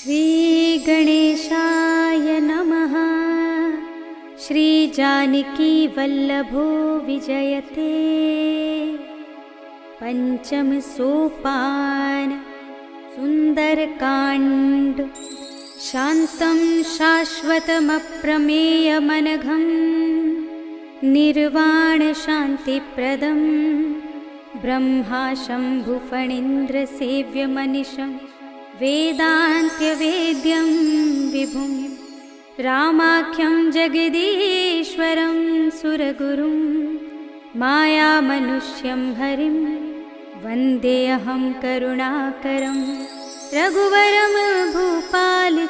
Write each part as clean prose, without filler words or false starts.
श्री गणेशाय नमः। श्री जानकी वल्लभो विजयते। पंचम सोपान सुंदरकांड। शांतं शाश्वतमप्रमेयमनघं निर्वाण शांतिप्रदं ब्रह्मा शंभुफणीन्द्र सेव्यमनिशं वेदान्त्यवेद्यं विभुं रामाख्यं जगदीश्वरं सुरगुरुं मायामनुष्यं हरिं वन्देऽहं करुणाकरं रघुवरं भूपालचूडामणिं।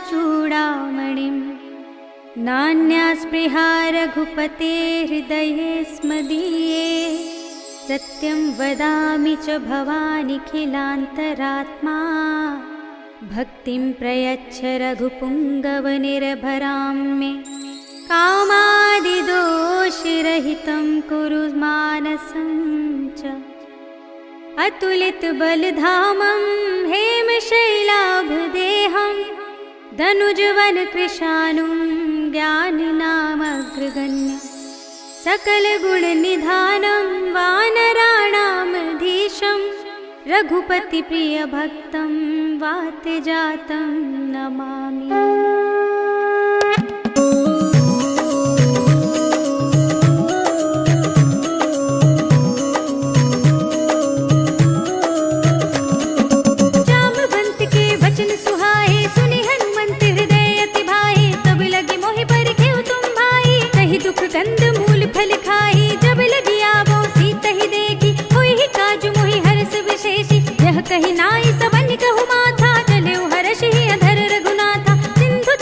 नान्या स्पृहा रघुपते हृदये स्मदीये। सत्यं वदामि च भवानिखिलान्तरात्मा भक्तिं प्रयच्छ रघुपुङ्गवनिर्भरां मे। कामादिदोषरहितं कुरु मानसं च अतुलितबलधामं हेमशैलाभदेहं धनुजवनकृशानुं ज्ञानिनामग्रगण्यं सकलगुणनिधानं वानराणामधीशं रघुपतिप्रियभक्तं वातजातं नमामि। जामवंत के वचन सुहाए सुनि हनुमंत हृदय अति भाए। तब लगी मोहि परिखेउ तुम भाई कहि दुख गंध मूल फल खाई। जब लगी आवो सीत ही देखी होई ही काजु मोहि हरष विशेषी। यह कही नाई सबन कहु माथा चले हर्ष ही अधर रघुनाथा। सिंधु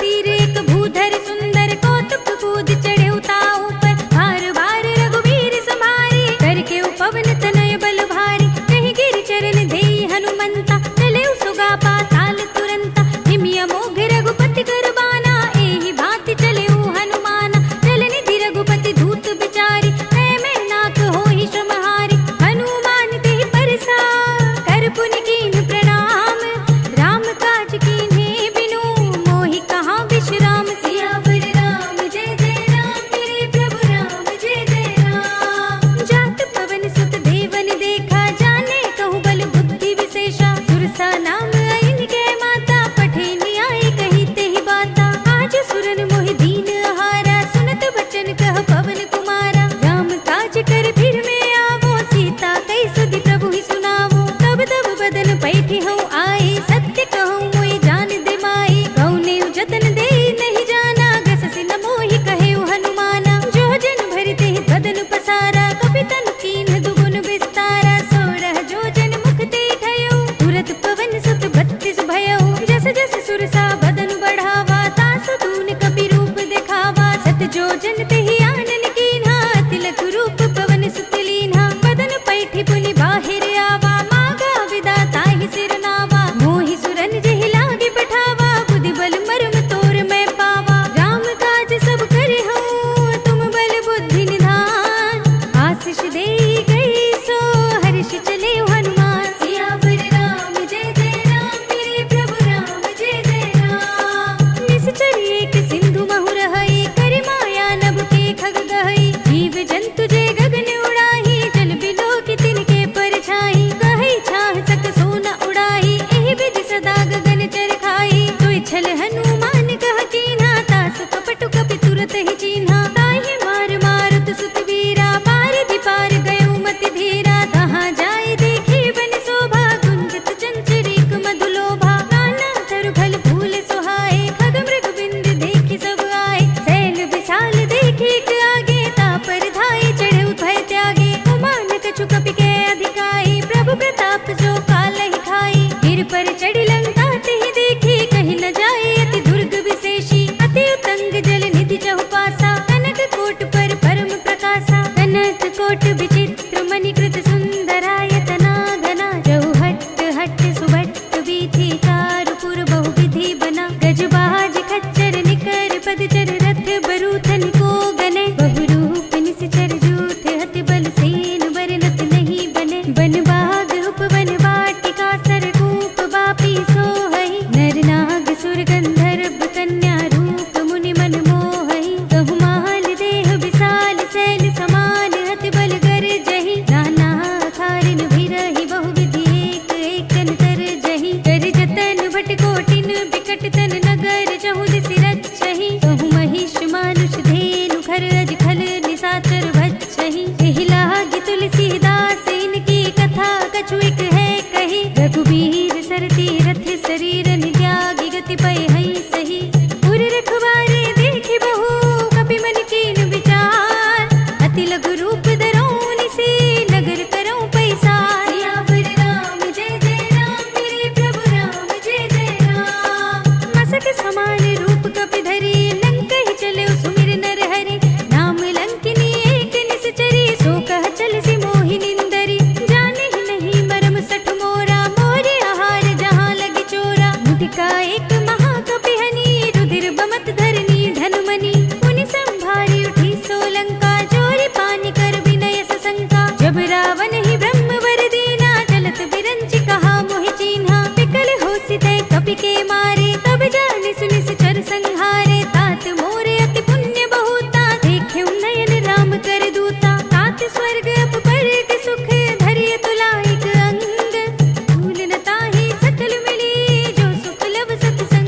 सुमिरन त्यागी गति पय हई सही पुर रखवारे देखि बहु कपि मन कीन विचार अति लघु रूप धरौनि से नगर करौं पैसार सियावर राम जय जय राम मेरे प्रभु राम जय जय राम मसक समान रूप कपि धरी लंकहि चले सुमिर नर हरि नाम लंकिनी एक निसचरी सो कह चल सी मोहि निंदरी जाने ही नहीं मरम सठ मोरा मोरे आहार जहाँ लगी चोरा मुटिका एक महाकपि हनी रुधिर बमत धरनी धनुमनी मुनि संभारी उठी सोलंका जोरी पानी कर विनय सशंका जब रावण ही ब्रह्म वर दीना चलत बिरंच कहा मोहि चीन्हा विकल होसि तै कपि के मारे तब जानि सुनि चर संहारे तात मोरे अति पुण्य बहुता देखे नयन राम कर दूता तात स्वर्ग अप पर के सुख धरिय तुलाइक अंग भूल न ताहि सकल मिली जो सुख लब सत्संग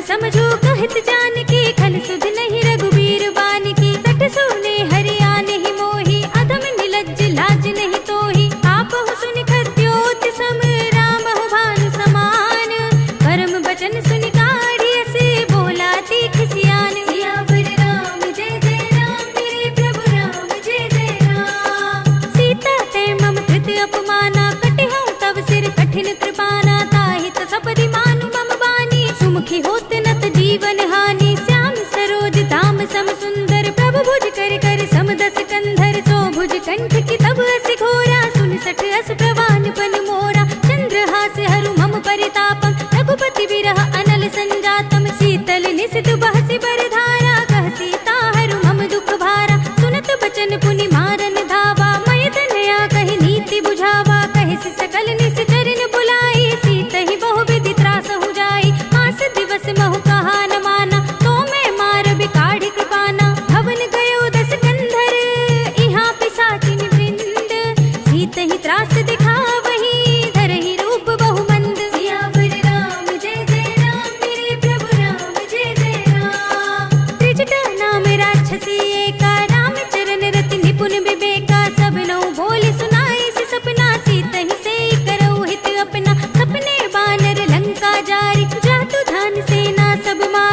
समझो कहत जान की, खल सुध नहीं रघुबीर बान की। सठ सोने हरिया नहीं मोही, अधम निलज्ज लाज नहीं तोही। आप हो सुनि खद्योत सम, राम हो भानु समान। परम बचन सुनि काढ़ियस, बोला तीख सियान। सियावर राम जय जय राम, मेरे प्रभु राम जय जय राम। सीता ते मम कृत अपमाना, कटिहउँ तव सिर कठिन कृपाना। ताहित सपदि मानु मम बानी, सुमुखी होत नत जीवन हानि। श्याम सरोज धाम सम सुंदर, प्रभु भुज कर कर सम दस कंधर। सो भुज कंठ की तब अस घोरा, सुन सठ अस प्रवान पन मोरा। चंद्रहास हरु मम परितापम, रघुपति बिरह अनल संजातम। शीतल निसित बहसि बरधारा, कह सीता हरु मम दुख भारा। सुनत बचन पुनि मारन धावा, मय तनया कहि नीति बुझावा। कहि सकल निस चरण बुलाई, सीतहि बहु विधि त्रासहु जाई। मास दिवस महु कहा न माना, तो मैं मार बिकाढ़ि कृपाना। भवन गयो दस कंधर, इहाँ पिशाचिन वृंद। सीतहि त्रास दिखावहि, धरहि रूप बहु मंद। सियावर राम जय जय राम, मेरे प्रभु राम जय जय राम। त्रिजटा नाम राक्षसी एका, राम चरण रति निपुण विवेका। सब नौ बोली सुनाई से सपना, सीतहि से करऊ हित अपना। सपने बानर लंका जारी, जातु धान सेना सब मारी।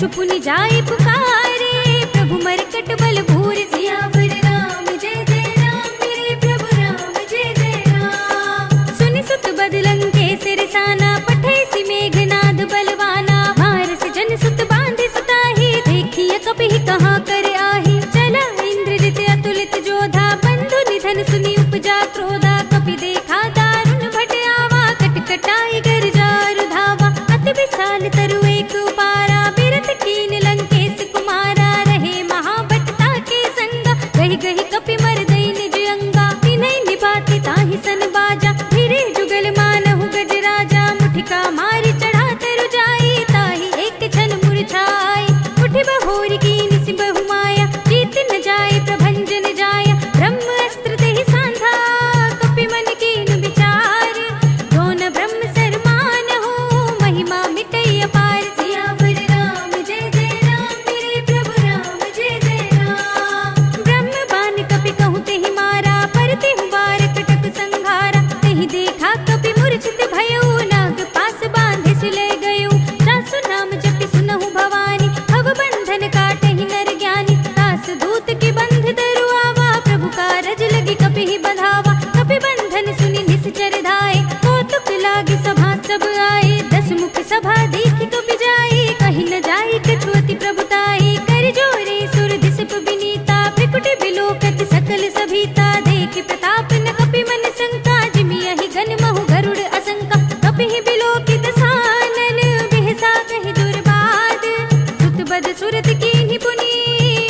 कछु पुनि जाय पुकारे, प्रभु मरकट बल भूर सियावर राम जय जय राम, मेरे प्रभु राम जय जय राम। सुनि सुत बदलंग के सिरसाना, पठे सि मेघनाद बलवाना, मारस जन सुत बांधे सुताही, देखिए कपिहि कहाँ कर आही। चला इंद्रजित अतुलित जोधा, बंधु निधन सुनि उपजा क्रोधा, कपि देखा दारुण भट आवा, कटकटाई गर जारु धावा। अति विशाल तरु एक उपारा, बिरत कीन लंकेश कुमारा, रहे महाभटता के संगा, गहि गहि कपि मर दई निज अंगा। तिन्है निपाति ताहि सन बाजा, फिरे जुगल मानहु गज राजा, मुठिका मारि चढ़ा तरु जाई, ताहि एक क्षण मूर्छाई। उठि बहोरी कीनि सि बहु माया, जीत न जाय प्रभंजन जाया, ब्रह्म अस्त्र तेहि सांधा, कपि मन कीन विचार। दोन ब्रह्म सरमान हो, महिमा मिटई अपार, सियावर राम जय जय राम, मेरे प्रभु राम जय जय राम। ब्रह्म बान कपि कहूँ तेहि मारा, पर तेहु बार कटक संघारा, तेहि देखा कपि मूर्छित भयउ, नाग पास बांधे सिले गयउ। सासु नाम जपि सुनहु भवानी, भव बंधन काटहि नर ज्ञानी। दास दूत के बंध धरु आवा, प्रभु कारज लगी कपिहि बंधावा। कपि बंधन सुनि निश्चर धाय, कौतुक लागी सभा सब आए। दस मुख सभा देखि कपि जाए, कहि न जाय कछु अति प्रभुताई। कर जोरे सुर दिसप विनीता, भृकुट बिलोकत सकल सभीता। देख प्रताप न कपि मन शंका, जिमियहि गन महु गरुड़ असंका। कपिहि बिलोकित सानन, बिहसा कहि दुर्बाद। सुत बद सुरत कीन्हि पुनि,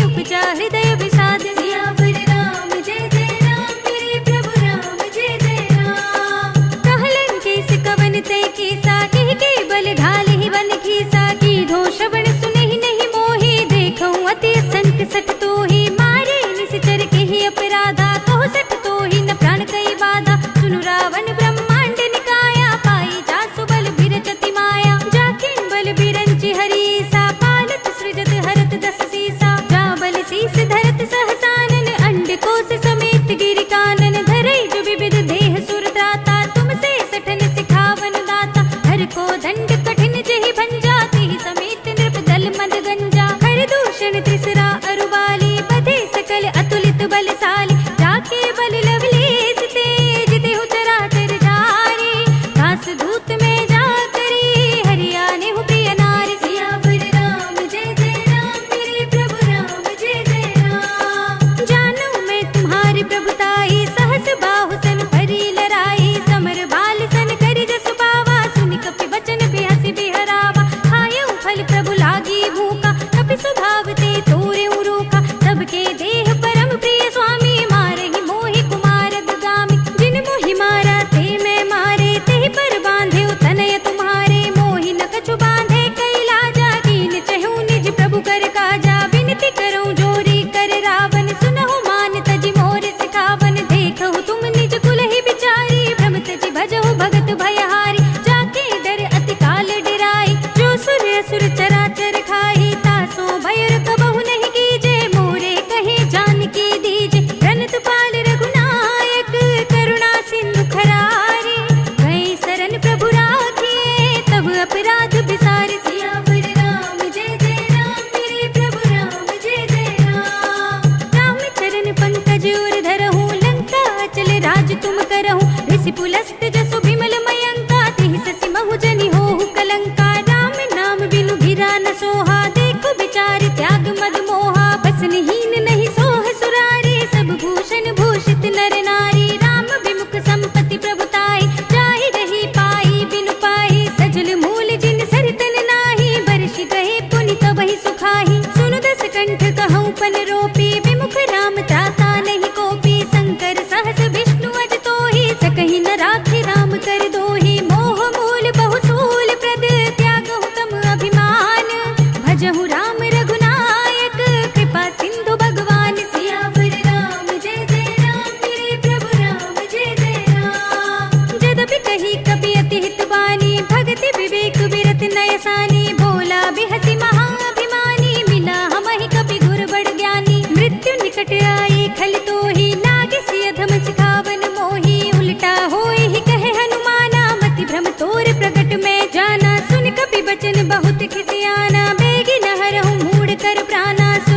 उपजा हृदय विषाद। सियावर राम जय जय राम, मेरे प्रभु राम जय जय राम। कहलन केस कवन तै केसा, केहि के बल ढालहि वन खीसा। कीधो श्रवण सुनहि नहीं मोहि, देखऊँ अति असंख सठ तोहि। मारे निश्चर केहि अपराधा, कहो सठ तोहि न प्राण कई बाधा। सुनु रावण ब्रह्मांड निकाया, पाई जासु बल बिरचति माया। जाके बल बिरंचि हरीसा, पालत सृजत हरत दस सीसा। जा बल शीस धरत सहसानन, अंड कोश समेत गिरि कानन। धरई जो विविध देह सुर त्राता, तुमसे सठन सिखावन दाता। हर को दंड कठिन जेहि भंजा, तेहि समेत नृप दल मद गंजा। हर दूषण त्रिसरा अरुबाली, बधे सकल अतुलित बलशाली। जाके बल लवलेश तेज, देहु चराचर जारी। दास दूत में जा करी, हरियाने हु प्रिय नारी। सियावर राम जय जय राम, मेरे प्रभु राम जय जय राम। जानू मैं तुम्हारी प्रभुताई, सहस बाहु सन भरी लराई। समर बाल सन करि जसु पावा, सुनि कपि बचन बिहसि बिहरावा। खायउ फल प्रभु लागी भूखा, कपि स्वभाव ते तोरेउ रूखा। सबके देह परम प्रिय स्वामी, मारहि मोहि कुमार दुगामी। जिन मोहि मारा ते मैं मारे, तेहि पर बांधेउ तनय तुम्हारे। मोहि न कछु बांधे कई लाजा, कीन चहु निज प्रभु कर काजा। विनती करऊँ जोरी कर रावण, सुनहु मान तजि मोर सिखावन। देखहु तुम निज कुलहि बिचारी, भ्रम तजि भजहु भगत भयहारी। जाके डर अति काल डिराई, जो सुर असुर चराचर खाई। तासो भयर कबहु नहीं कीजे, मोरे कहे जानकी दीजे। प्रणत पाल रघुनायक, करुणा सिंधु खरारे। गए शरण प्रभु राखिए, तब अपराध बिसारे। सियावर राम जय जय राम, मेरे प्रभु राम जय जय राम। राम चरण पंकज उर धरहु, लंका अचल राज तुम करहु। ऋषि पुलस्त जसु विमल मयंका, तेहि ससि महु जनि होहु कलंका। राम नाम बिनु गिरा न सोहा, देखो विचार त्याग मद मोहा। बसनहीन नहीं सोह सुरारी, सब भूषण भूषित नर नारी। राम विमुख संपत्ति प्रभुताई, जाहि रही पाई बिनु पाई। सजल मूल जिन सरितन नाही, बरषि गए पुनि तबहि सुखाही। सुनु दस कंठ कहऊँ पन रोपी, विमुख राम त्राता नहीं कोपी। शंकर सहस विष्णु अज तोहि, सकहि न राखि राम कर दोहि। मोह मूल बहु सूल प्रद, त्यागहु तम अभिमान। भजहु राम रघुनायक, कृपा सिंधु भगवान। सियावर राम जय जय राम, मेरे प्रभु राम जय जय राम। जदपि कही कपि अति हित बानी, भगति विवेक विरत नयसानी। बोला बिहसि महाअभिमानी, मिला हमहि कपि गुर बड़ ज्ञानी। मृत्यु निकट आई खल तोहि, लागे सिय धम सिखावन मोहि। उल्टा होय ही कहे हनुमाना, मति भ्रम तोर प्रगट में जाना। सुन कपि बचन बहुत खिसियाना, बेगी न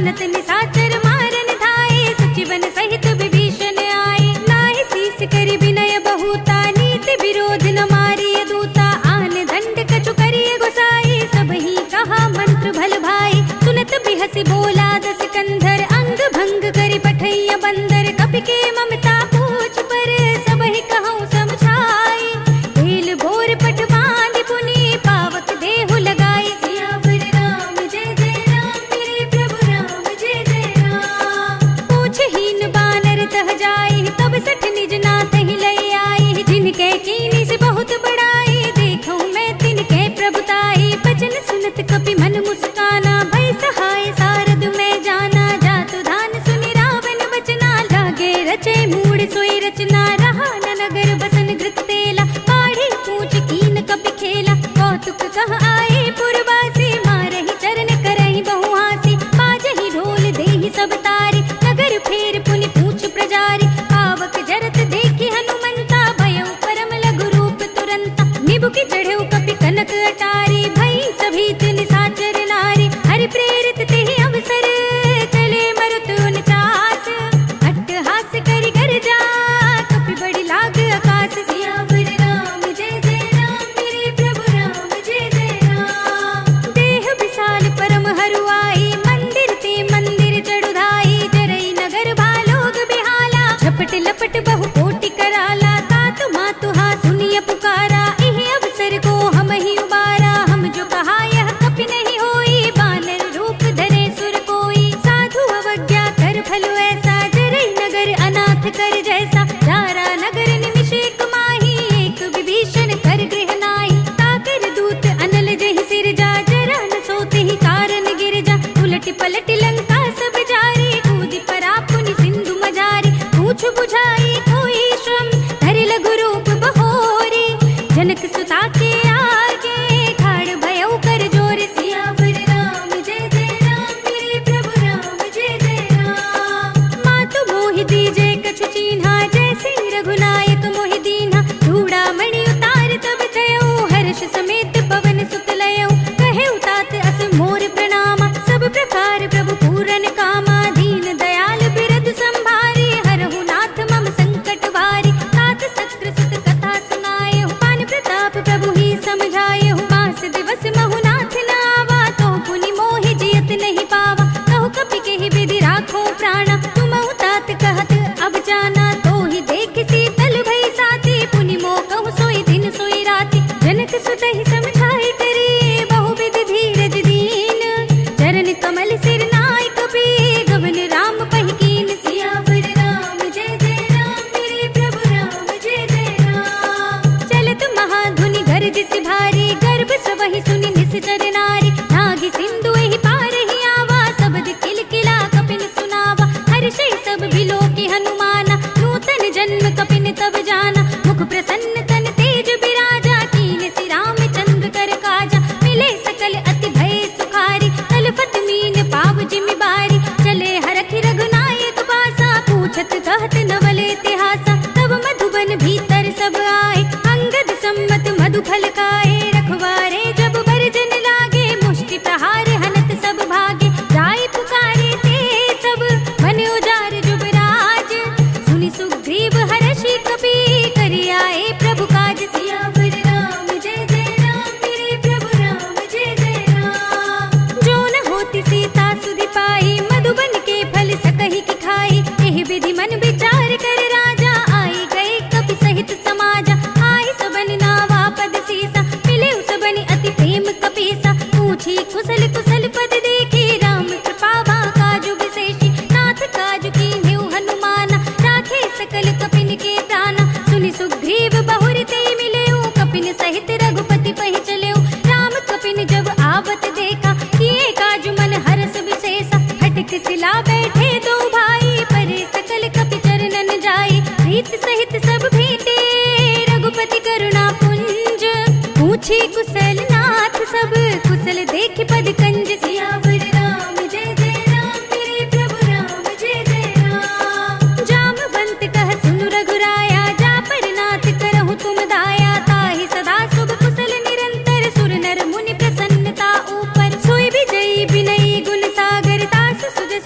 सुनत निशाचर मारन धाये, सचिवन सहित विभीषण आए। नाहि शीस करि विनय बहुता, नीति विरोध न मारिय दूता। आन दंड कछु करिय गोसाई, सबहि कहा मंत्र भल भाई। सुनत बिहसि बोला दस कंधर, अंग भंग करि पठैया बंदर। कपि के ममता पूछ पर, सबहि कहूँ समझाई। तेल बोर पट बांधि पुनि, पावक देहु लगाई। सियावर राम जय जय राम, मेरे प्रभु राम जय जय राम। पूछहीन बानर तह जाई, तब सठ निज नाथ ही लई आई। जिनके कीनी से बहुत बड़ाई, देखूं मैं तिनके प्रभुताई। बचन सुनत कपि मन मुस्काना, भय सहाय सारद में जाना। जातु धान सुनि रावण बचना, लागे रचे मूढ़ सोई रचना। रहा न नगर बसन घृत तेला, पाढ़ी पूछ कीन कपि खेला। कौतुक कह आए पुरवासी, मारहि चरण करहि बहुहासी। बाजहि ढोल देहि सब तारी, नगर फेर पुनि पूछ प्रजारी। पावक जरत देखि हनुमंता, भयउ परम लघु रूप तुरंता। निबुकि चढ़ेउ कपि कनक अटारी, भई सभीत निशाचर नारी। हरि प्रेरित तेहि अवसर, चले मरुत उनचास। अट्टहास करि गर्जा, कपि बड़ी लाग आकाश। सियावर राम जय जय राम, मेरे प्रभु राम जय जय राम। देह विशाल परम हरुआई, मंदिर ते मंदिर चढ़ुधाई। जरई नगर भालोग बिहाला, झपट लपट बहु कोटि कराला। तातु मातु हा सुनिय पुकारा, इहि अवसर को हम ही उबारा। हम जो कहा यह कपि नहीं होई, बानर रूप धरे सुर कोई। साधु अवज्ञा कर फल ऐसा, जरई नगर अनाथ कर जैसा। जारा नगर निमिष एक माही, एक विभीषण कर गृह नाई। ताकर दूत अनल जहि सिर जा, जरा न सोते ही कारण गिर जा। उलट पलट लंका सब जारी, कूदि परा पुनि सिंधु मजारी। पूछ बुझाई कोई श्रम, धरि लघु रूप बहोरी। जनक सुता के आगे, ठाड़ भयउ कर जोर। सियावर राम जय जय राम, मेरे प्रभु राम जय जय राम। मातु मोहि दीजे कछु चीन्हा, जैसे रघुनायक मोहि दीन्हा। चूड़ामणि उतार तब थयउ, हर्ष समेत पवन सुत लयउ। कहेउ तात अस मोर प्रणामा, सब प्रकार प्रभु पूरन कामा। दीन दयाल बिरधु संभारी, हरहु नाथ मम संकट वारी। तात सत्र सुत कथा सुनाएहु, पान प्रताप प्रभु ही समझाएहु। मास दिवस महु नाथ न आवा, तो पुनि मोहि जियत नहीं पावा। कहु कपि केहि विधि राखो प्राणा, तुमहु तात कहत अब जाना। तो ही देख शीतल भई साथी, पुनि मोह कहु सोई दिन सोई राति। जनक सुत ही समझाई करे, बहु विधि धीरज दीन। चरण कमल सिर नाय कपि, गवन राम पहि कीन। सियावर राम जय जय राम, मेरे प्रभु राम जय जय राम। चलत महाधुनि गरज सि भारी, गर्भ सबहि सुनि निश्चर नारी। नागी सिंधु एहि पार ही आवा, सबद किलकिला कपिन सुनावा। हर्षै सब बिलोकि हनुमाना, नूतन जन्म कपिन तब जाना। मुख प्रसन्न तन तेज बिराजा, कीन सि रामचंद्र कर काजा। मिले सकल अति भय सुखारी, तलफत मीन पाव जिमि बारी। चले हरखि रघुनायक पासा, पूछत कहत नवल इतिहासा। तब मधुबन भीतर सब आए, अंगद सम्मत मधु फल खाए। रखवारे जब बरजन लागे, मुष्टि प्रहार हनत सब भागे। जाय पुकारे ते सब, मन उजार जुबराज। सुनि सुग्रीव हर्षि कपि, करि आए प्रभु काज। सियावर राम जय जय राम, मेरे प्रभु राम जय जय राम। जो न होती सीता सुधि पाई, मधुबन के फल सकहि की खाई। एहि विधि मन विचार कर राजा, आई गए कपि सहित समाजा। आई सबन नावा पद सीसा, मिले सबनि अति प्रेम कपीसा। पूछी कुशल कुशल पद देखी, राम कृपा बा काजु विशेषी। नाथ काजु कीन्हेउ हनुमाना, राखे सकल कपिन के प्राणा। सुनि सुग्रीव बहुर ते मिलेउ, कपिन सहित रघुपति पहि चलेउ। राम कपिन जब आवत देखा, किए काजु मन हरस विशेषा। फटक सिला बैठे दो भाई, परे सकल कपि चरणन जाई। प्रीत सहित सब भेटे, रघुपति करुणा पुंज। पूछी कुशल नाथ सब, कुशल देखि पद कंज। सियावर राम जय जय राम, मेरे प्रभु राम जय जय राम। जामवंत कह सुनु रघुराया, जा पर नाथ करहु तुम दाया। ताहि सदा शुभ कुशल निरंतर, सुर नर मुनि प्रसन्नता ऊपर। सोई विजयी विनयी गुण सागर, दास सुजस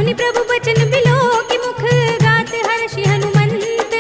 सुनि प्रभु बचन बिलो की मुख गात हर्षि हनुमंत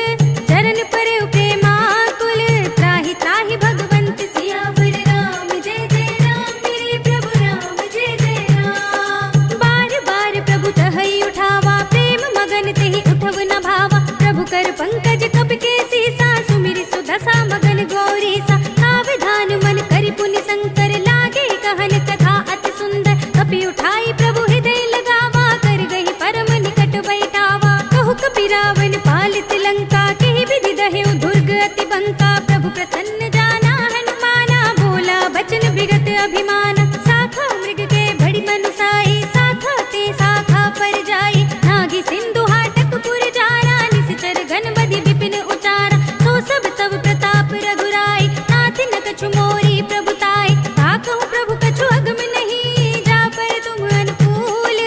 चरण पर प्रेमाकुल त्राहि त्राहि भगवंत सियावर राम जय जय राम मेरे प्रभु राम जय जय राम। बार बार प्रभु तहई उठावा प्रेम मगन तेहि उठव न भावा प्रभु कर पंकज कप के सीसा सुमिर सुदशा मगन गौरी सा सावधान मन करि पुनि शंकर लागे कहन कथा अति सुंदर कपि उठाई प्रभु हृदय लगावा कर गई परम निकट बैठावा कहु कपि रावण पालित लंका केहि विधि दहेउ दुर्ग अति बंका प्रभु प्रसन्न जाना हनुमाना बोला बचन विगत अभिमान शाखा मृग के बड़ी मनुसाई शाखा ते शाखा पर जाई नागी सिंधु हाटक पुर जारा निश्चर गणपति विपिन उचारा सो सब तब प्रताप रघुराई नाथ न कछु मोरी प्रभुताई ताकहु प्रभु कछु अगम नहीं जा पर तुम अनुकूल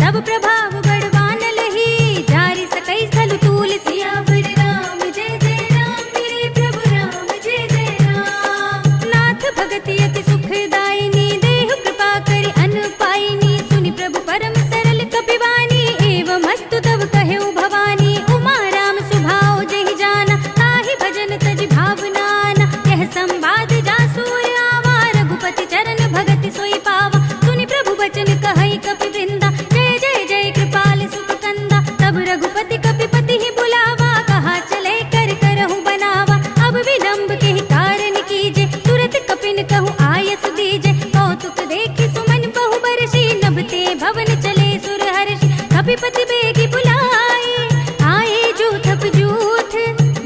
तब प्रभाव बड़वान लही जारी सकई स्थल तूल सियावर राम जय जय राम मेरे प्रभु राम जय जय राम। नाथ भगति अति सुखदायिनी देहु कृपा करि अनुपायिनी सुनि प्रभु परम सरल कपिवानी एवं अस्तु तब कहेउ भवानी उमा राम सुभाव जहि जाना ताहि भजन तज भावनाना यह संवाद जासूर आवा रघुपति चरण भगति सोई पावा सुनि प्रभु बचन कहई कपि वृंदा जय जय जय कृपाल सुख कंदा तब रघुपति कपिपति ही बुलावा कहा चले कर करहु बनावा अब विलंब के ही कारण कीजे तुरत कपिन कहु आयस दीजे कौतुक देखि सुमन बहु बरसी नभते भवन चले सुर हर्षि कपिपति बेगी बुलाए आए जूथ जूथ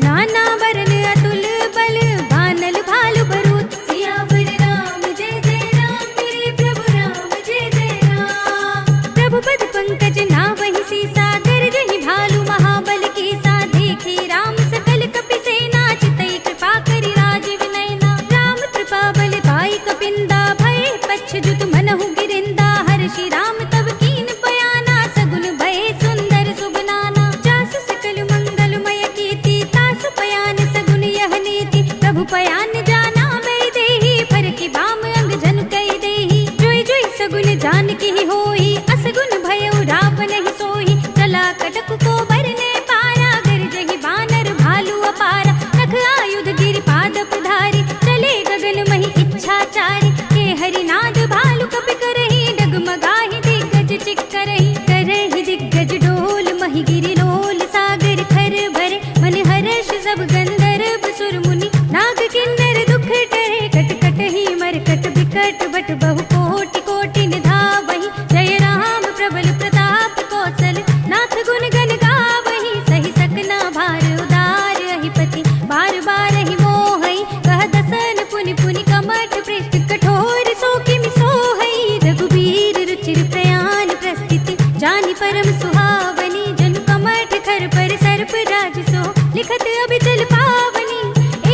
नाना वरन अतुल बल बानल भालु बरूथ सियावर राम जय जय राम मेरे प्रभु राम जय जय राम। प्रभु पद पंकज नावहि सीसा गरजहि भालु महाबल कीसा देखी राम सकल कपि सेना चितई कृपा करि राजीव नयना राम कृपा बल पाई कपिंदा भय पच्छ जुत मनहु गिरिंदा हर्षि राम तब कीन बयाना सगुन भय सुंदर सुबनाना जासु सकल मंगलमय कीर्ति तासु पयान सगुन यह नीति प्रभु पयान जाना मैं देही फर की बाम अंग जन कई देही जोई जोई सगुन जान की होई असगुन भयउ रावण ही सोही चला कटक को बरने पारा गरजहि बानर भालु अपारा नख आयुध गिरि पादप धारी चले गगन मही इच्छाचारी के हरिनाद भालु कपि करहि डगमगाहि दिग्गज चिक्करहि करहि दिग्गज डोल मही गिरि लोल सागर खर भरे मन हर्ष सब गंधर्व सुर मुनि नाग किन्नर दुख टरे कट कट ही मरकट बिकट बट बहु कोटि कोटि निधावहि जय राम प्रबल प्रताप कौशल नाथ गुण गण गावहि सही सकना भार उदार अहिपति बार बार ही मोहई कह दसन पुनि पुनि कमठ पृष्ठ कठोर सो किमि सोहई रघुबीर रुचिर प्रयाण प्रस्थिति जानि परम सुहावनी जन कमठ खर पर सर्प राज सो लिखत अभिचल पावनी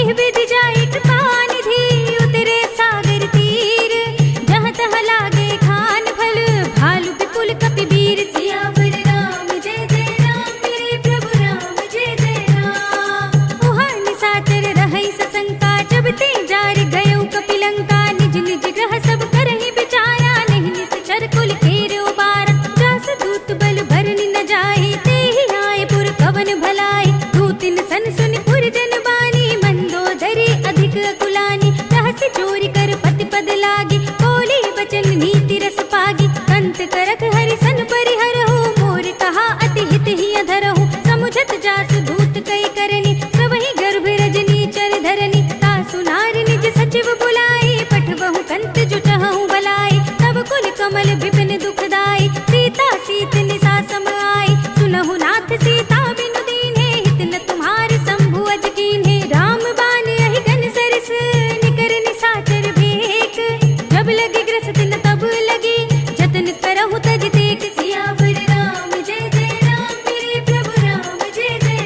एह विधि जाय कृपा निधि उतरे सागर तीर जहाँ तहाँ लागे खान फल भालु विपुल कपि वीर सियावर राम जय जय राम मेरे प्रभु राम जय जय राम। उहाँ निशाचर रहै सशंका जब ते जार गयो कपि लंका निज निज ग्रह सब करहि विचारा नहीं निश्चर कुल केर उबारा जास दूत बल भरनि न जाहि तेहि आए पुर कवन भलाई दूतिन सन सुनि पुर जन बानी मंदोदरी अधिक अकुलानी रहस्य चोरी कर पति पद लागी बोली बचन नीति रस पागी कंत करक हरि सन परिहरहु मोर कहा अति हित ही अधरहु समुझत जासु दूत कई करनी सबहि गर्भ रजनी चर धरनी तासु नार निज सचिव बुलाई पठबहु कंत जो चहु बलाई तब कुल कमल विपिन दुखदाई सीता सीत निसा सम आई सुनहु नाथ सीता बिनु दीन्हे हित न तुम्हारे शंभु अज कीन्हे राम बान यही घन सरस निकर निशाचर भेक जब लगी ग्रस तिन तब लगी जतन करहु तज देख सियावर राम जय जय राम मेरे प्रभु राम जय जय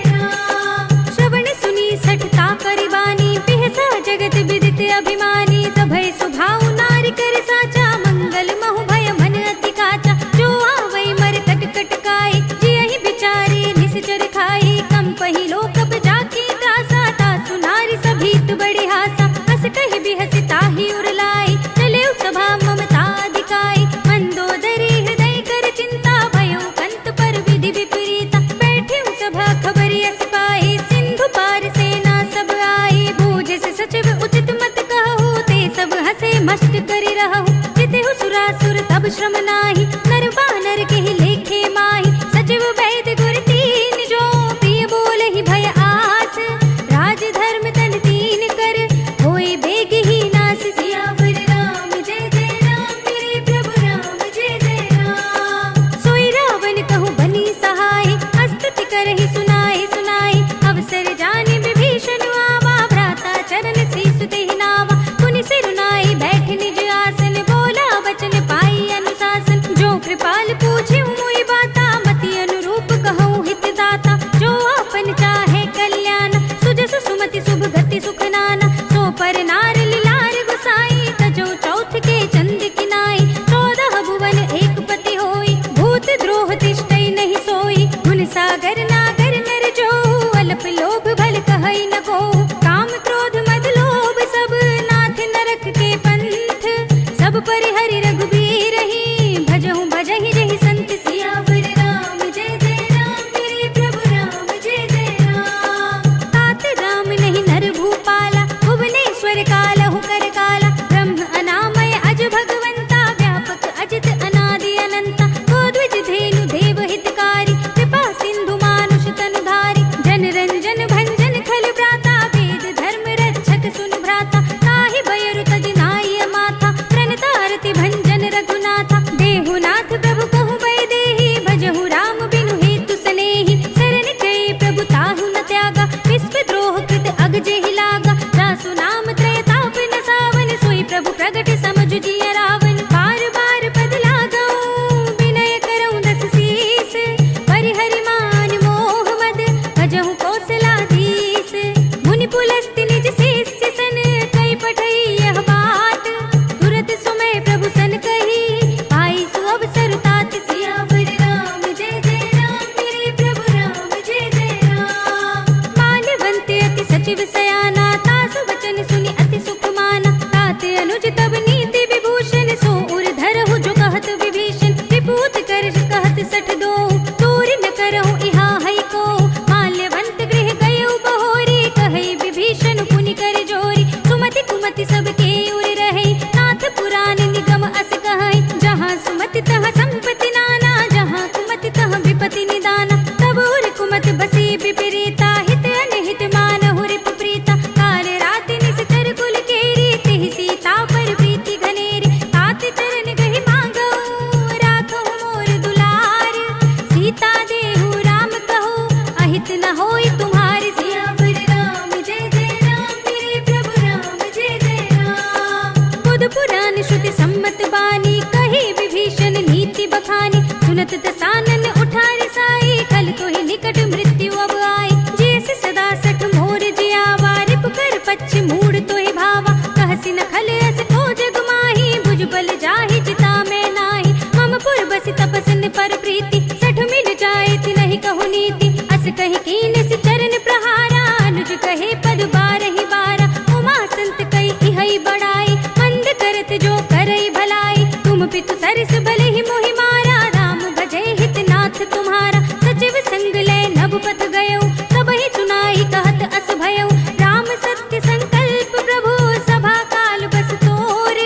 शांति निदाना। तब उर कुमत बसी विपरीता, हित अनहित मानहु रिपु प्रीता। काल राति निस्तर कुल केरी, तिहि सीता पर प्रीति घनेरी। तात चरण गहि मांगऊ, राखहु मोर दुलार। सीता देहु राम कहू, अहित न होई तुम्हारी। सियावर राम जय जय राम, मेरे प्रभु राम जय जय राम। बुध पुराण श्रुति सम्मत बानी, कही विभीषण नीति बखानी। सुनत दसानन उठार साई, कल तो ही निकट मृत्यु अब आई। जैस सदा सठ मोर जियावा, रिप कर पच्छ मूड तो ही भावा। कहसि न खल अस को जग माही, भुज बल जाहि चिता में नाही। मम पुर बसि तपसन पर प्रीति, सठ मिल जाए थी नहीं कहु नीति। अस कहि कीन सि चरण प्रहारा, अनुज कहे पद बारहि बारा। उमा संत कई इहै बड़ाई, मंद करत जो करई भलाई। तुम पितु सरस भले ही मोहि मारा, राम भजे हित नाथ तुम्हारा। सचिव संग ले नभ पथ गयो, तब ही सुनाई कहत अस भयो। राम सत्य संकल्प प्रभु, सभा काल बस तोर।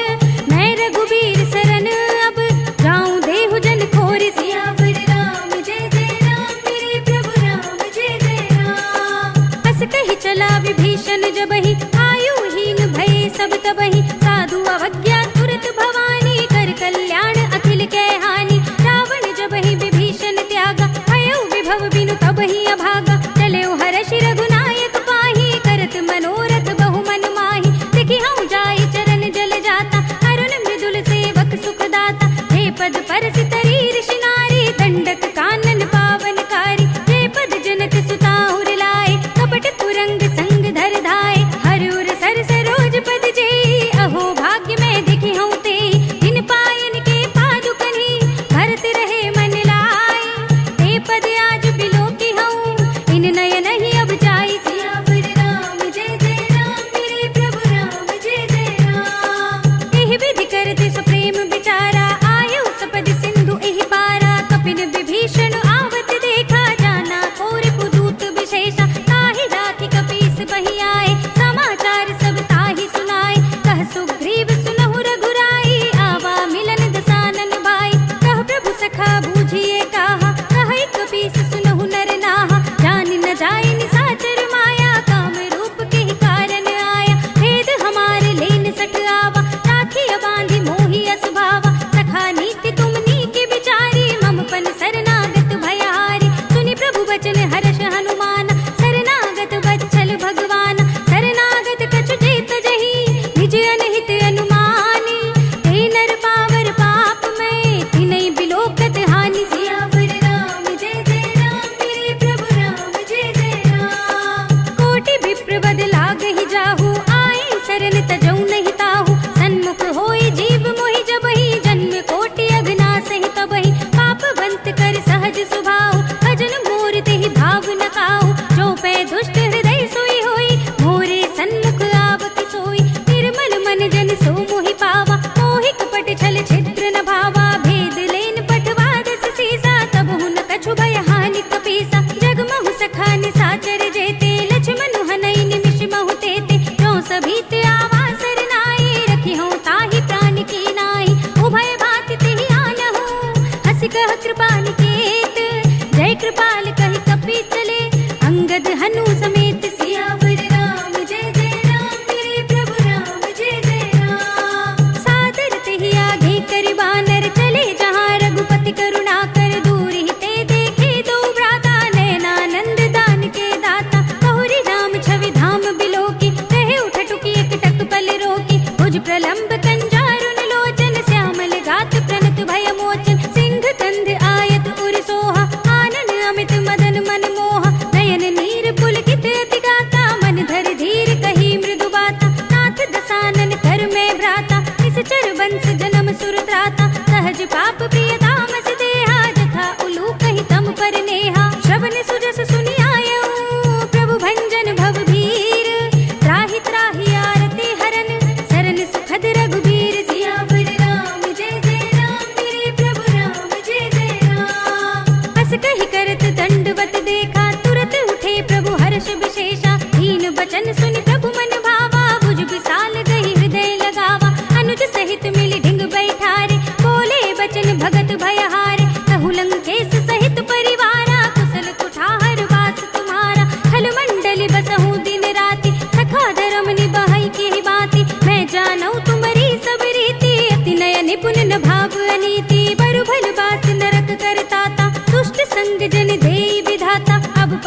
मैं रघुबीर सरन अब, जाऊं देहु जन खोर। सियावर राम जय जय राम, मेरे प्रभु राम जय जय राम। अस कहि चला विभीषण जबहि, आयुहीन भये सब तबहि। साधु अवज्ञा तुरत भवानी, कर कल्याण अखिल के हानि। रावण जबहि विभीषण त्यागा, भयउ विभव बिनु तबहि अभागा। चलेउ हरषि रघुनायक पाहि, करत मनोरथ बहु मन माहि। देखि हऊँ जाई चरण जल जाता, अरुण मृदुल सेवक सुख दाता। हे पद परसि तरी ऋषि नारी, दंडक कानन पावनकारी। हे पद जनक सुता उर लाए, कपट कुरंग संग धर धाए। हर उर सर सरोज पद जेई, अहो भाग्य में देखि हऊँ तेई। इन पायन के पादुकनि, भरत रहे मन लाई। हे पद आज बिलोकी हऊँ, इन नयन ही अब जाई। सियावर राम जय जय राम, मेरे प्रभु राम जय जय राम। एहि विधि करते सप्रेम विचारा, आयु सपद सिंधु एहि पारा। कपिन विभीषण आवत देखा, जाना और पुदूत विशेषा। ताहि राखी कपीस बहि आए, समाचार सब ताहि सुनाए। कह सुग्रीव सुनहु रघुराई, आवा मिलन दसानन भाई। कह प्रभु सखा बूझिए काहा, कहै कपीस सुनहु नर नाहा। जान न जाय निसाचर माया, काम रूप के ही कारण आया। भेद हमारे लेन सठ आवा, राखिय बांधि मोहि अस भावा। सखा नीति तुम नीके विचारी, मम पन शरणागत भयहारी। सुनि प्रभु वचन हर्ष हनुमाना, शरणागत वत्सल भगवाना। शरणागत कछु जेत जहि, निज अनहित अनुमानी। ते नर पावर पाप में, तिनै बिलोकत हानि। सियावर राम जय जय राम, मेरे प्रभु राम जय जय राम। कोटि विप्र बद लागहि जाहु, आए शरण तजौ नहीं ताहु। सन्मुख होई जीव मोहि जबहि, जन्म कोटि अघनासहि तबहि। पापवंत कर सहज स्वभाव, भजन मोर तेहि भाव न काहू। जो पै दुष्ट हृदय सोई होई, मोरे सन्मुख आवति सोई। निर्मल मन जन सो मोहि पावा, मोहि कपट छल छिद्र न भावा। भेद लेन पठवा दस सीसा, तब हुन कछु भय हानि कपीसा। जगमहु सखा निसाचर जेते, लक्ष्मण हनई निमिष महु तेते। जो सभीत आवा सरनाई, रखी हूँ ताहि प्राण की नाई। उभय भाति तेहि आनहु, हसि कह कृपा निकेत। जय कृपाल कहि कपि चले, अंगद हनु समेत। सियावर राम जय जय राम, मेरे प्रभु राम जय जय राम। सादर तेहि आगे करि बानर, चले जहाँ रघुपति करुणा कर। दूर ही ते देखे दो भ्राता, नयनानंद दान के दाता। बहुरी राम छवि धाम बिलोकी, कहे उठ टुकी एक टक पल रोकी। भुज प्रलंब कंजारुन लोचन, श्यामल गात प्रणत भय मोचन। सिंह कंध आयत उर सोहा, आनन अमित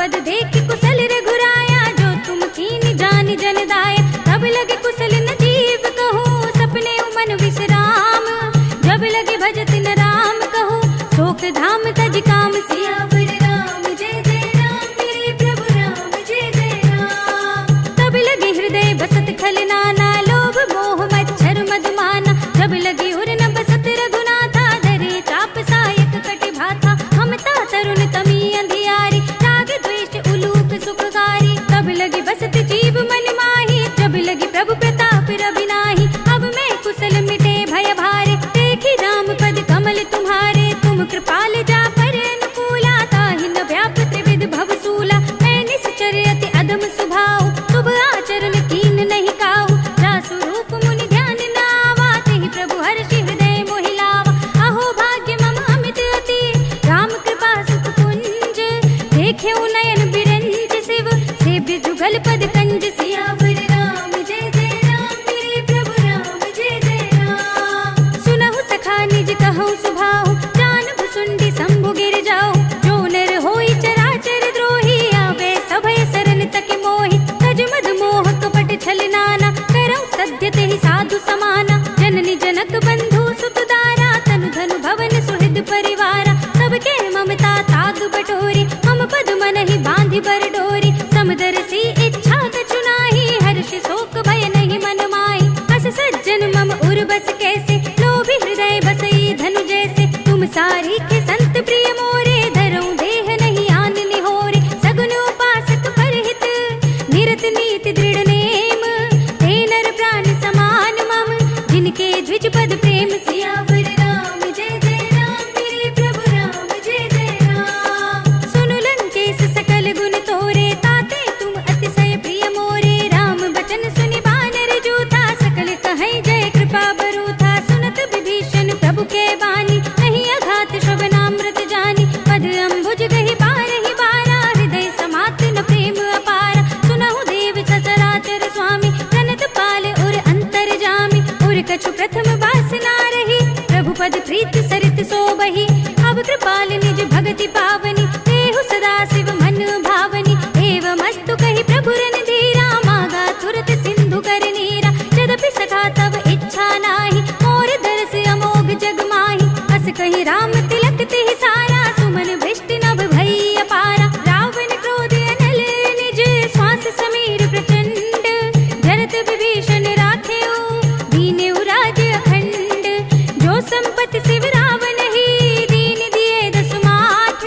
पद देख कुशल रघुराया, जो तुम कीन जान जन दाया। तब लगे कुशल न जीव कहो, सपने मन विश्राम। जब लगे भजत न राम कहो, शोक धाम तज काम। सियावर राम जय जय राम, मेरे प्रभु राम जय जय राम। तब लगे हृदय बसत खल नाना, लोभ मोह मच्छर मधुमाना। जब लगे उर न बसत रघुनाथा, धरे चाप सायक कटि भाथा। ममता तरुण तमी अंधियारी, राग द्वेष उलूक सुखकारी। तब लगे बसत जीव मन माही, जब लगे प्रभु प्रताप रवि नाही। अब मैं कुशल मिटे भय भारे, देखी राम पद कमल तुम्हारे। तुम कृपाल जा पर अनुकूला, ताहि न व्याप त्रिविध भवसूला। मैं निश्चर अति अधम स्वभाव, शुभ आचरण कीन नहीं काहू। रासु रूप मुनि ध्यान न आवा, तेहि प्रभु हर्षि हृदय मोहि लावा। अहो भाग्य मम अमित अति, राम कृपा सुख कुंज। देखे नयन बिरंज शिव, सेव्य जुगल पद कंज। सियावर राम जय जय राम, मेरे प्रभु राम जय जय राम। सुनहु सखा निज कहूँ सुभाऊ, जानहु सुंडी शंभु गिर जाओ। जो नर होई चराचर द्रोही, आवे सभय शरण तक मोहि। तज मद मोह कपट छल नाना, करौ सद्य तेहि साधु समाना। जननी जनक बंधु सुत दारा, तनु धनु भवन सुहृद परिवारा। सबके ममता ताग बटोरी, मम पद मनहि बांधि बर डोरी। समदर्शी इच्छा कछु नाही, हर्ष शोक भय नहीं मन माही। हस सज्जन मम उर बस कैसे, लोभी हृदय बसई धनु जैसे। तुम सारी के संत प्रिय मोरे, धरऊं देह नहीं आन निहोरे। सगुन उपासक परहित, निरत नीति दृढ़ नेम। ते नर प्राण समान मम, जिनके द्विज पद प्रेम। सियावर राम जय जय राम, मेरे प्रभु राम जय जय राम। सुनु लंकेश सकल गुण तोरे, ताते तुम अतिशय प्रिय मोरे। राम बचन सुनि बानर जूथा, सकल कहै जय कृपा बरूथा। सुनत विभीषण प्रभु के बानी, नहीं अघात श्रवणामृत जानी। पद अम्बुज गहि बारहि बारा, हृदय समात न प्रेम अपारा। सुनहु देव सचराचर स्वामी, प्रणत पाल उर अंतर जामी। उर कछु प्रथम वासना रही, प्रभु पद प्रीत सरित सोबहि। अब कृपाल निज भगति पावनी, देहु सदा शिव मन भावनी। एवं अस्तु कहि प्रभु रणधीरा, मागा तुरत सिंधु कर नीरा। यद्यपि सखा तब इच्छा नाही, मोर दरस अमोघ जग माही। अस कहि राम तिलक तेहि सारा, सुमन भ्रष्ट नभ भई अपारा। रावण क्रोध अनल निज, श्वास समीर प्रचंड। जरत विभीषण राखेउ, दीनेउ राज अखंड। जो संपत्ति शिव रावण ही, दीन दिए दस माठ।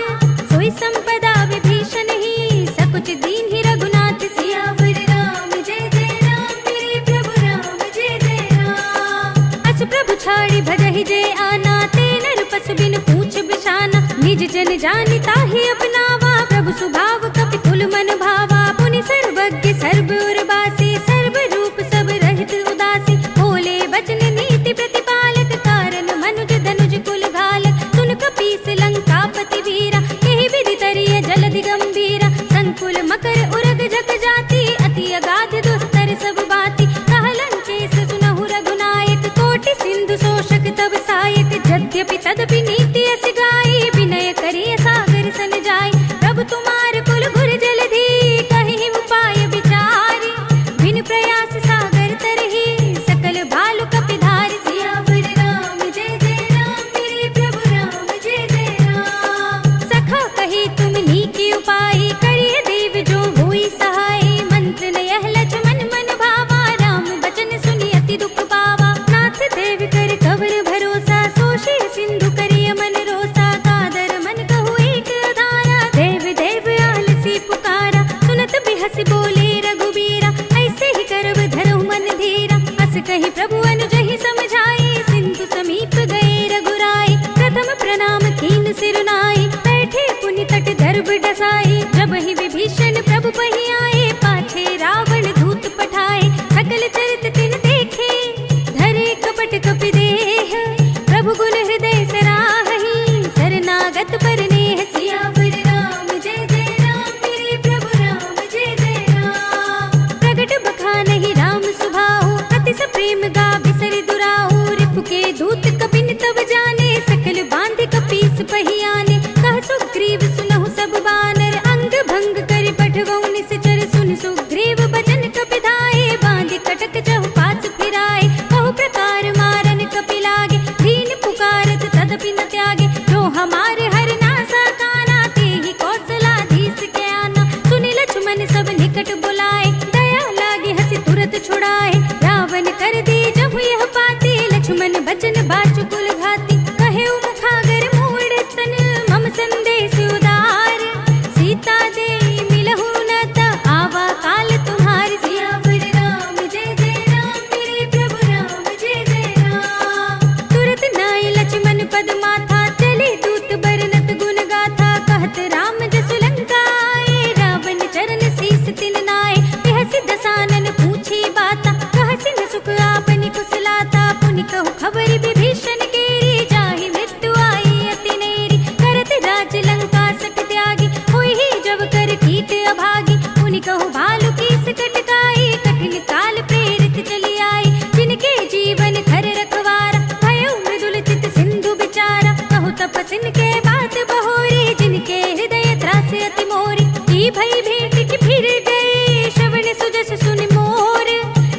सोई संपदा विभीषण ही, सकुच दीन ही रघुनाथ। सियावर राम जय जय राम, मेरे प्रभु राम जय जय राम। अस प्रभु छाड़ी भजहि जय आना, ते नर पशु बिन पूछ बिछाना। निज जन जानि ताहि अपनावा, प्रभु सुभाव कपि कुल मन भावा। पुनि सर्वज्ञ सर्व उर्वासी, सर्व रूप सब रहित उदासी। बोले बचन नीति प्रतिपालक, कारण मनुज धनुज कुल घालक। सुन कपीस लंकापति वीरा, यही विधि तरिय जलधि गंभीरा। संकुल मकर उरग जग जाति, अति अगाध दुस्तर सब बाती। कह लंकेश सुनहु रघुनायक, कोटि सिंधु शोषक तब सायक। यद्यपि तदपि नीति अस गाई, विनय करिय सागर सन जाय। प्रभु तुम्हार कुल गुर जलधि, कहि उपाय विचारी। बिन प्रयास सागर तरहि, सकल भालु कपि धारि। सियावर राम जय जय राम, मेरे प्रभु राम जय जय राम। सखा कही तुम नीकी उपाय, करिय देव जो होई सहाय। मंत्र न यह लक्ष्मण मन भावा, राम बचन सुनि अति दुख पावा। नाथ देव कर कवर भरोसा, सोषे सिंधु करिय मन रोसा। कादर मन कहु एक अधारा, देव देव आलसी पुकारा। सुनत बिहस बोले रघुबीरा, ऐसे ही करब धरहु मन धीरा। अस कहि प्रभु अनुजहि समझाई, सिंधु समीप गए रघुराई। प्रथम प्रणाम कीन सिर नाई, बैठे पुनि तट दर्भ डसाई। जब ही विभीषण प्रभु पहि आए, पाछे रावण दूत पठाए। सकल चरित तिन देखे, धरे कपट कपि देह। प्रभु गुण हृदय सराहहि, शरणागत पर नेह। सियावर राम जय जय राम, मेरे प्रभु राम जय जय राम। प्रगट बखानहि राम सुभाऊ, अति सप्रेम गा बिसरि दुराऊ। रिपु के दूत कपिन तब जाने, सकल बांध कपीस पहि आने। कह सुग्रीव सुनहु सब बानर, बचन बाचुकुल घाती कहे मुखागर मूड स्तन मम संदेश उदार सीता दे मिलहु न त आवा काल तुम्हारी सियावर राम जय जय राम मेरे प्रभु राम जय जय राम तुरत नाय लक्ष्मण पद माथा चले दूत बरनत गुण गाथा कहत राम जसु लंका आए रावण चरण शीस तिन नाय बिहसि दसानन पूछी बाता कहसि न सुख आपनि कुशलाता पुनि कहु खबर विभीषण केरी जाहि मृत्यु आई अति नेरी करत राज लंका सट त्यागी होई ही जब कर कीट अभागी पुनि कहु भालु कीस कटकाई कठिन काल प्रेरित चली आई जिनके जीवन खर रखवारा भयो मृदुल चित सिंधु बिचारा कहु तपसिन के बात बहोरी जिनके हृदय त्रास अति मोरी की भई भेंट की फिर गए श्रवण सुजस सुन मोर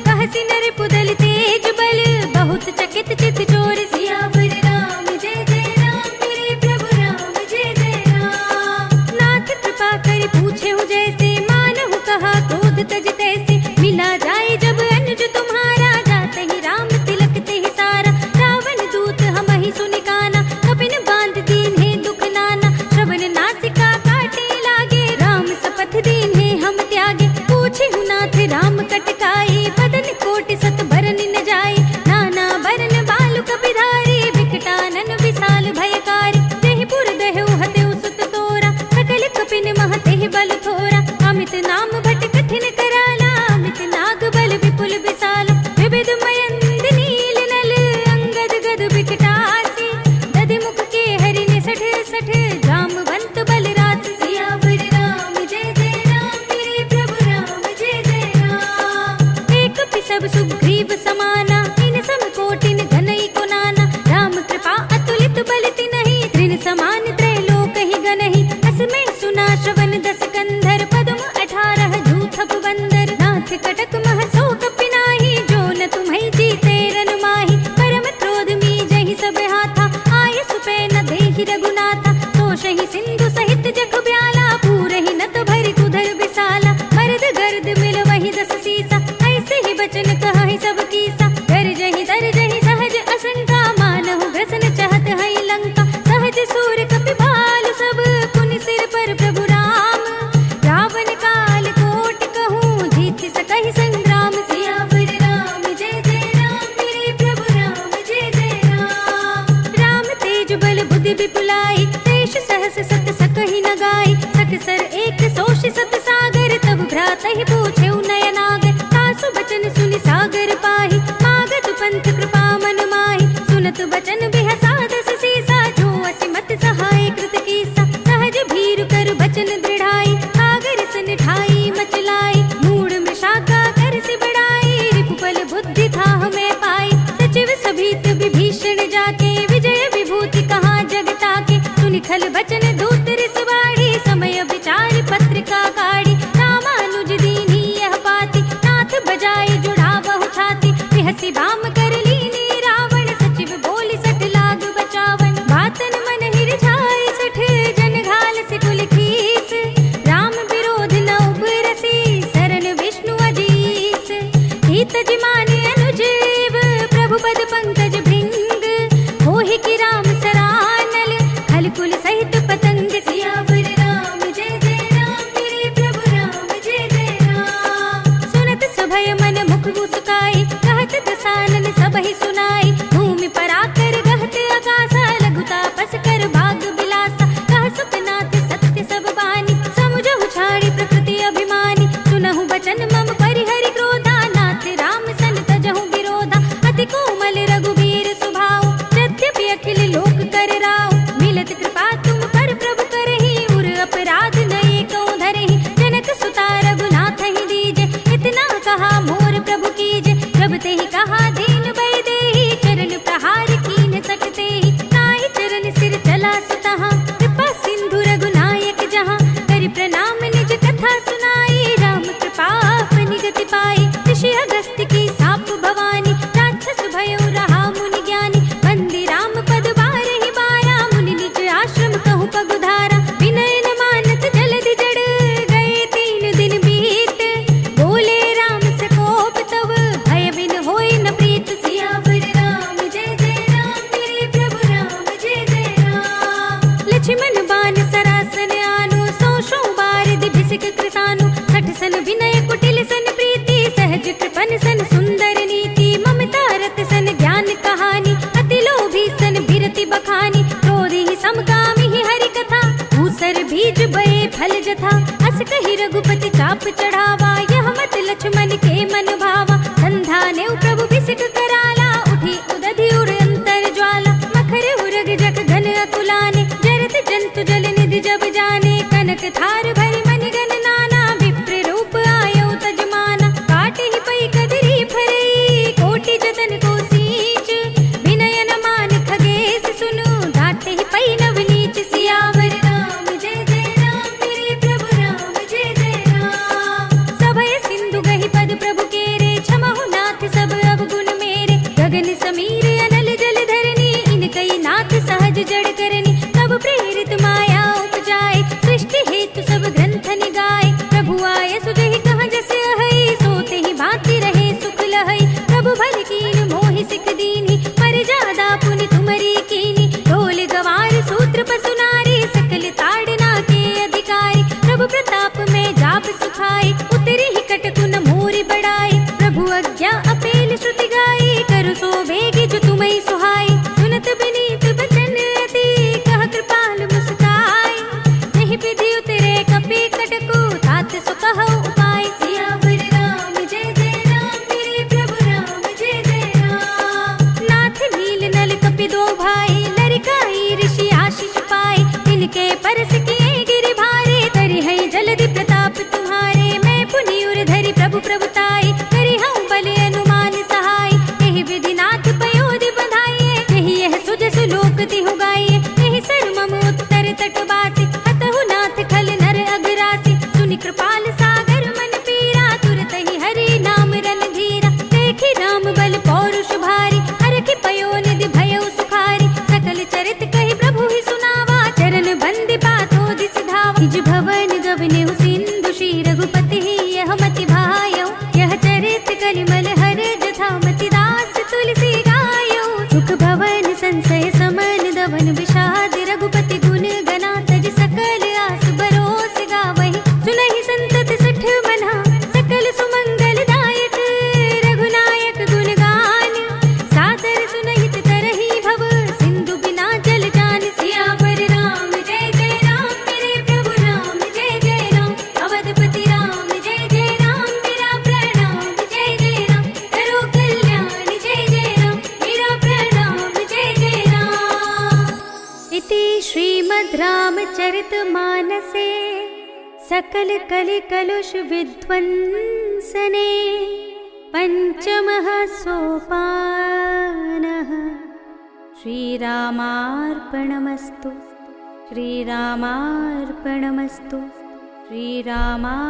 कहसि नर पुदल तेज बल बहुत चकित चित चोर सियावर राम जय जय राम मेरे प्रभु राम जय जय राम नाथ कृपा कर पूछे हूँ जैसे मानहु कहा क्रोध तज तैसे मिला जाए जब अनुज तुम्हारा जाते ही राम तिलक ते ही सारा रावण दूत हम ही सुनि काना कपिन बांध दीन है दुख नाना श्रवण नासिका काटे लागे राम शपथ दीन है हम त्यागे पूछे हूँ नाथ राम कटकाई बदन कोट सत भरन न जाए नाना बरन बालु कपिधारी विकटानन विशाल भयकारी जहि पुर दहु हतेउ सुत तोरा सकल कपिन महते बल थोरा अमित नाम भट कठिन कराला अमित नाग बल विपुल विशाल विविध मयंद नील नल अंगद गद विकटासी दधि मुख के हरिण सठ सठ जामवंत बलराज सियावर राम जय जय राम मेरे प्रभु राम जय जय राम एक पिसब सुग्रीव समाना इन सम कोटिन घनई को नाना राम कृपा अतुलित बल तिनहि तृण समान त्रैलोक ही गनहि असमय सुना श्रवण दस कंधर पद्म 18 जूथप बंदर नाथ कटक महसो कपिनाहि जो न तुम्हि जीते रन माहि परम क्रोध मी जहि सब हाथा आय सुपै न देहि रघुनाथा तोषहि सिंधु सहित जख ब्याला पूरहि नत भरि कुधर विसाला मर्द गर्द मिल वही दस सीसा ऐसे ही बचन कहहि सब कीसा कर जहि सहज असंका मानहु ग्रसन चाहत है लंका सहज सूर कपि भालु सब पुनि सिर पर प्रभु राम रावण काल कोट कहूँ जीत सकहि संग्राम सियावर राम जय जय राम मेरे प्रभु राम जय जय राम तेज बल बुद्धि विपुलाई शेष सहस सत सकहि न गाई सकसर एक सोष सत सागर तब भ्रातहि पूछे नयनागर तासु बचन सुनि सागर पाहि मागत पंथ कृपा मन माहि सुनत बचन बिहसा दस सीसा जो असिमत सहाय कृत कीसा सहज भीर कर बचन दृढ़ाई सागर सन ठाई मचलाई मूड मृषाका कर से बढ़ाई रिपुबल बुद्धि था हमें पाई सचिव सभीत विभीषण जाके विजय विभूति कहाँ जगता के सुनि खल बचन दूत रिसवाड़ी समय विचार पत्रिका काढ़ी रामानुज दीनी यह पाती नाथ बजाई जुड़ा बहु छाती बिहसी बाम कर लीनी रावण सचिव बोली सठ लाग बचावन बातन मन हिर छाई सठ जन घाल से कुल खीस राम विरोध न उपरसी शरण विष्णु अजीस हित जिमाने अनुजीव प्रभु पद पंकज भृंग होहि की राम सरानल खल कुल सहित पतंग जथा। अस कही रघुपति चाप चढ़ावा, यह मत लक्ष्मण के मन भावा। संधाने प्रभु बिसिक कराला, उठी उदधि उर अंतर ज्वाला। मखर उरग जग घन अतुलाने, जरत जंतु जल निधि जब जाने। कनक थार भरी मनि गण नाना, विप्र रूप आयो तजमाना। काट ही पई कदरी फरई, कोटि जतन को सींच। विनय न मान खगेश सुनु, धाते ही पई नव नीच। सियावर राम जय जय राम, मेरे प्रभु राम जय जय राम। सभय सिंधु गहि पद प्रभु केरे, क्षमहु नाथ सब अवगुण मेरे। गगन समीर अनल जल धरनी, इनकई नाथ सहज जड़ करनी। तब प्रेरित माया उपजाए, सृष्टि हेतु सब ग्रंथ निगाए। प्रभु आय सुजहि कहाँ जस अहै, सोते ही भांति रहे सुख लहै। प्रभु भल कीन मोहि सिख दीनी, पर जादा पुनि तुमरी कीनी। ढोल गवार सूत्र पसु नारी, सकल ताड़ना के अधिकारी। प्रभु प्रताप में जाप सुखाई, उतरी ही कटकु न मोरि बढ़ाई। प्रभु आज्ञा अपेल श्रुति गाई, करु सो बेगी जो तुम्हें सुहाई। सुनत बिनीत बचन अति, कह कृपाल मुस्काई। नहीं विधि उतरे कपि कटकु, तात सो कहु उपाय। सियावर राम जय जय राम, मेरे प्रभु राम जय जय राम। नाथ नील नल कपि दो भाई, लरिकाई ऋषि आशीष पाए। तिनके परस किए गिरि भारे, तरि है जलधि प्रताप तुम्हारे। मैं पुनि उर धरि प्रभु प्रभुताई, करि हूँ बल अनुमान सहाय। यही विधि नाथ पयोधि बधाइए, यही यह सुजसु लोक तिहु गाइए। यही सर मम उत्तर तट बासी, हतहु नाथ खल नर अगरासी। सुनि कृपाल सागर मन पीरा, तुरत ही हरि नाम रन धीरा। देखी राम बल पौरुष भारी, हरखि पयो निधि भयउ सुखारी। सकल चरित कहि प्रभु ही सुनावा, चरण बंदि पातो दिस धावा। निज भवन गवनेहु सिंधु, श्री रघुपति ही यह मति भायौ। यह चरित कलिमल हर जथा, मति दास तुलसी गायौ। सुख भवन संशय समन दवन, विषाद रघुपति गुण गना। तज सकल आस बरोस गावहि, सुनहि संतत सठ मना। सकल सुमंगल दायक, रघुनायक गुण गान। सादर सुनहित तरहि भव, सिंधु बिना जल जान। सियावर राम जय जय राम, मेरे प्रभु राम जय जय राम। अवधपति राम जय जय राम, मेरा प्रणाम जय जय राम। करो कल्याण जय जय राम, मेरा प्रणाम जय जय राम। इति श्रीमद् रामचरितमानसे सकल कलि कलुष विध्वंसने पंचमः सोपानः। श्रीरामार्पणमस्तु, श्रीरामार्पणमस्तु, श्रीरामार्पणमस्तु।